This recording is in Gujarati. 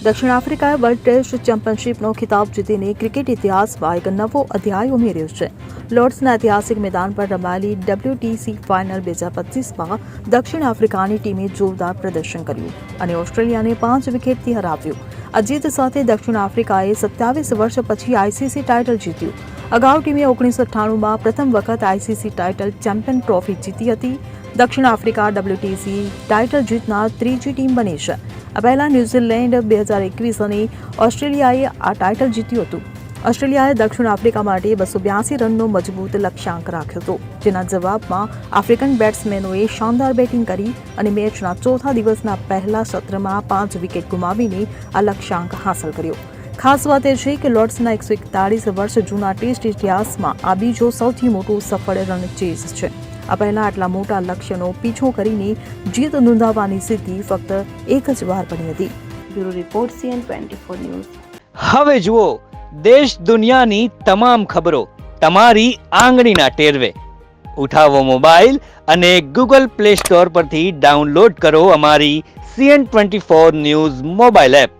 દક્ષિણ આફ્રિકાએ વર્લ્ડ ટેસ્ટ ચેમ્પિયનશિપનો ખિતાબ જીતીને ક્રિકેટ ઇતિહાસમાં એક નવો અધ્યાય ઉમેર્યો છે. લોર્ડ્સના ઐતિહાસિક મેદાન પર રમાયેલી WTC ફાઇનલ 2025માં દક્ષિણ આફ્રિકાની ટીમે જોરદાર પ્રદર્શન કર્યું અને ઓસ્ટ્રેલિયાને 5 વિકેટથી હરાવ્યું. આ જીત સાથે દક્ષિણ આફ્રિકાએ 27 વર્ષ પછી ICC ટાઇટલ જીત્યું. અગાઉ ટીમે 1998માં પ્રથમ વખત ICC ટાઇટલ ચેમ્પિયન ટ્રોફી જીતી હતી. દક્ષિણ આફ્રિકા WTC ટાઇટલ જીતનાર ત્રીજી ટીમ બની છે. આ પહેલા ન્યૂઝીલેન્ડ 2021 અને ઓસ્ટ્રેલિયાએ આ ટાઇટલ જીત્યું હતું. ઓસ્ટ્રેલિયાએ દક્ષિણ આફ્રિકા માટે 282 રનનો મજબૂત લક્ષ્યાંક રાખ્યો હતો, જેના જવાબમાં આફ્રિકન બેટ્સમેનોએ શાનદાર બેટિંગ કરી અને મેચના ચોથા દિવસના પહેલા સત્રમાં 5 વિકેટ ગુમાવીને આ લક્ષ્યાંક હાંસલ કર્યો. ખાસ વાત એ છે કે લોર્ડ્સના 141 વર્ષ જૂના ટેસ્ટ ઇતિહાસમાં આ બીજો સૌથી મોટો સફળ રન ચેઝ છે. આ પહેલા આટલા મોટા લક્ષ્યનો પીછો કરીને જીત નોંધાવવાની સિદ્ધિ ફક્ત એક જ વાર બની હતી. Bureau report CN24 news. હવે જુઓ દેશ દુનિયાની તમામ ખબરો તમારી આંગળીના ટેરવે. ઉઠાવો મોબાઈલ અને Google Play Store પરથી ડાઉનલોડ કરો અમારી CN24 ન્યૂઝ મોબાઈલ એપ.